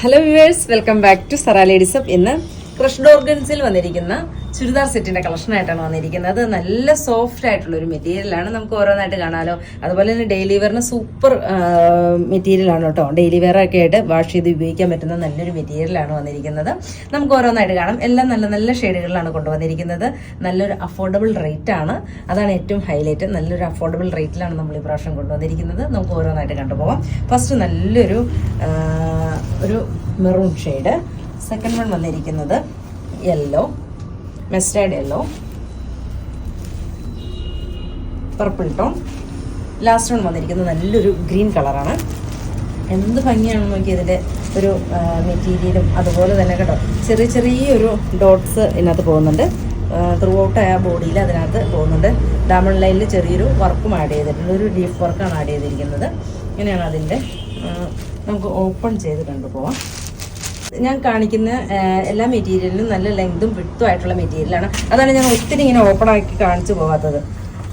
Hello viewers, welcome back to Zara ladies up. ഇന്ന് crushed ഓർഗൻസിൽ വന്നിരിക്കുന്ന ചുരിദാർ സെറ്റിന്റെ കളക്ഷനായിട്ടാണ് വന്നിരിക്കുന്നത്. നല്ല സോഫ്റ്റ് ആയിട്ടുള്ള ഒരു മെറ്റീരിയലാണ്. നമുക്ക് ഓരോന്നായിട്ട് കാണാമല്ലോ. അതുപോലെ തന്നെ ഡെയിലി വെയറിന് സൂപ്പർ മെറ്റീരിയലാണ് കേട്ടോ. ഡെയിലി വെയർ ഒക്കെ ആയിട്ട് വാഷ് ചെയ്ത് ഉപയോഗിക്കാൻ പറ്റുന്ന നല്ലൊരു മെറ്റീരിയലാണ് വന്നിരിക്കുന്നത്. നമുക്ക് ഓരോന്നായിട്ട് കാണാം. എല്ലാം നല്ല നല്ല ഷെയ്ഡുകളിലാണ് കൊണ്ടുവന്നിരിക്കുന്നത്. നല്ലൊരു അഫോർഡബിൾ റേറ്റ് ആണ്. അതാണ് ഏറ്റവും ഹൈലൈറ്റ്. നല്ലൊരു അഫോർഡബിൾ റേറ്റിലാണ് നമ്മൾ ഈ പ്രാവശ്യം കൊണ്ടുവന്നിരിക്കുന്നത്. നമുക്ക് ഓരോന്നായിട്ട് കണ്ടുപോകാം. ഫസ്റ്റ് നല്ലൊരു ഒരു മെറൂൺ ഷെയ്ഡ്. സെക്കൻഡ് വൺ വന്നിരിക്കുന്നത് yellow, mustard yellow, purple tone. Last one വന്നിരിക്കുന്നത് നല്ലൊരു ഗ്രീൻ കളറാണ്. എന്ത് ഭംഗിയാണെന്ന് നോക്കി ഇതിൻ്റെ ഒരു മെറ്റീരിയലും അതുപോലെ തന്നെ കേട്ടോ ചെറിയ ചെറിയൊരു ഡോട്ട്സ് ഇതിനകത്ത് പോകുന്നുണ്ട്. ത്രൂ ഔട്ട് ആ ബോഡിയിൽ അതിനകത്ത് പോകുന്നുണ്ട്. ഡയമണ്ട് ലൈനിൽ ചെറിയൊരു വർക്കും ആഡ് ചെയ്തിട്ടുണ്ട്. ഒരു ലീഫ് വർക്കാണ് ആഡ് ചെയ്തിരിക്കുന്നത്. ഇങ്ങനെയാണ് അതിൻ്റെ. നമുക്ക് ഓപ്പൺ ചെയ്ത് കണ്ടുപോവാം. ഞാൻ കാണിക്കുന്ന എല്ലാ മെറ്റീരിയലിനും നല്ല ലെങ്തും വിഡ്ത്തും ആയിട്ടുള്ള മെറ്റീരിയലാണ്. അതാണ് ഞാൻ ഒത്തിരി ഇങ്ങനെ ഓപ്പൺ ആക്കി കാണിച്ചു പോകാത്തത്.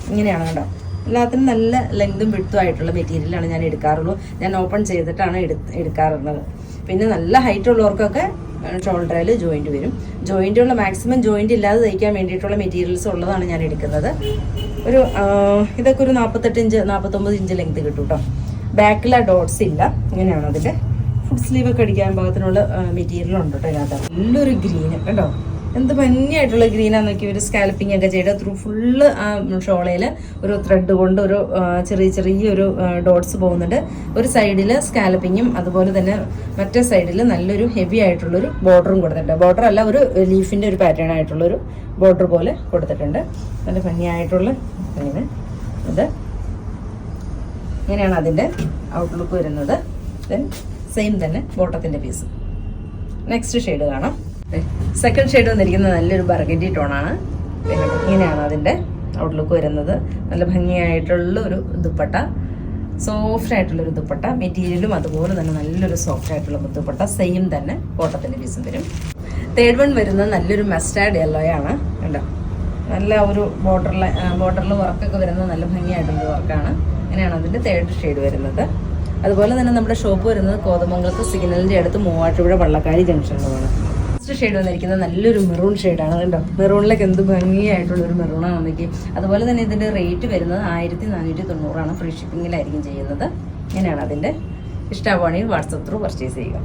ഇങ്ങനെയാണ് കേട്ടോ. എല്ലാത്തിനും നല്ല ലെങ്തും വിഡ്ത്തും ആയിട്ടുള്ള മെറ്റീരിയലാണ് ഞാൻ എടുക്കാറുള്ളൂ. ഞാൻ ഓപ്പൺ ചെയ്തിട്ടാണ് എടുക്കാറുള്ളത്. പിന്നെ നല്ല ഹൈറ്റ് ഉള്ളവർക്കൊക്കെ ഷോൾഡറിൽ ജോയിൻറ്റ് വരും. ജോയിൻറ്റുള്ള മാക്സിമം ജോയിൻറ്റ് ഇല്ലാതെ തയ്ക്കാൻ വേണ്ടിയിട്ടുള്ള മെറ്റീരിയൽസ് ഉള്ളതാണ് ഞാൻ എടുക്കുന്നത്. ഒരു ഇതൊക്കെ ഒരു 48 ഇഞ്ച് 49 ഇഞ്ച് ലെങ്ത് കിട്ടും കേട്ടോ. ബാക്കിലെ ഡോട്ട്സ് ഇല്ല. ഇങ്ങനെയാണ് അതിൻ്റെ. ഫുഡ് സ്ലീവ് ഒക്കെ അടിക്കാൻ പാകത്തിനുള്ള മെറ്റീരിയലുണ്ട് കേട്ടോ ഇതിനകത്ത്. നല്ലൊരു ഗ്രീന് കേട്ടോ. എന്ത് ഭംഗിയായിട്ടുള്ള ഗ്രീനാന്ന് നോക്കി. ഒരു സ്കാൽപ്പിംഗ് ഒക്കെ ചെയ്ത് ത്രൂ ഫുള്ള് ആ ഷോളയിൽ ഒരു ത്രെഡ് കൊണ്ട് ഒരു ചെറിയൊരു ഡോട്ട്സ് പോകുന്നുണ്ട്. ഒരു സൈഡിൽ സ്കാൽപ്പിങ്ങും അതുപോലെ തന്നെ മറ്റേ സൈഡിൽ നല്ലൊരു ഹെവി ആയിട്ടുള്ളൊരു ബോർഡറും കൊടുത്തിട്ടുണ്ട്. ബോർഡർ അല്ല, ഒരു ലീഫിൻ്റെ ഒരു പാറ്റേൺ ആയിട്ടുള്ളൊരു ബോർഡർ പോലെ കൊടുത്തിട്ടുണ്ട്. നല്ല ഭംഗിയായിട്ടുള്ള ഇങ്ങനെ ഇത്. ഇങ്ങനെയാണ് അതിൻ്റെ ഔട്ട്ലുക്ക് വരുന്നത്. ദെൻ സെയിം തന്നെ ബോട്ടത്തിൻ്റെ പീസ്. നെക്സ്റ്റ് ഷെയ്ഡ് കാണാം. സെക്കൻഡ് ഷെയ്ഡ് വന്നിരിക്കുന്നത് നല്ലൊരു ബർഗൻഡി ടോണാണ്. ഇങ്ങനെയാണ് അതിൻ്റെ ഔട്ട്ലുക്ക് വരുന്നത്. നല്ല ഭംഗിയായിട്ടുള്ള ഒരു ദുപ്പട്ട, സോഫ്റ്റ് ആയിട്ടുള്ളൊരു ദുപ്പട്ട. മെറ്റീരിയലും അതുപോലെ തന്നെ നല്ലൊരു സോഫ്റ്റ് ആയിട്ടുള്ള ദുപ്പട്ട. സെയിം തന്നെ ബോട്ടത്തിൻ്റെ പീസും വരും. തേർഡ് വൺ വരുന്നത് നല്ലൊരു മസ്റ്റാർഡ് യെല്ലോയാണ്. കണ്ടോ, നല്ല ഒരു ബോർഡറിൽ വർക്കൊക്കെ വരുന്നത് നല്ല ഭംഗിയായിട്ടുള്ളൊരു വർക്കാണ്. ഇങ്ങനെയാണ് അതിൻ്റെ തേർഡ് ഷെയ്ഡ് വരുന്നത്. അതുപോലെ തന്നെ നമ്മുടെ ഷോപ്പ് വരുന്നത് കോതമംഗലത്ത് സിഗ്നലിൻ്റെ അടുത്ത് മൂവാറ്റുപുഴ വള്ളക്കാരി ജംഗ്ഷനിലുമാണ്. ഫസ്റ്റ് ഷെയ്ഡ് വന്നിരിക്കുന്നത് നല്ലൊരു മെറൂൺ ഷെയ്ഡാണ്. കണ്ടോ, മെറൂണിലേക്ക് എന്ത് ഭംഗിയായിട്ടുള്ളൊരു മെറൂണാണ് വന്നിരിക്കും. അതുപോലെ തന്നെ ഇതിൻ്റെ റേറ്റ് വരുന്നത് 1490. ഫ്രീ ഷിപ്പിങ്ങിലായിരിക്കും ചെയ്യുന്നത്. ഇങ്ങനെയാണ് അതിൻ്റെ. ഇഷ്ടമാണെങ്കിൽ വാട്സപ്പ് ത്രൂ പർച്ചേസ് ചെയ്യുക.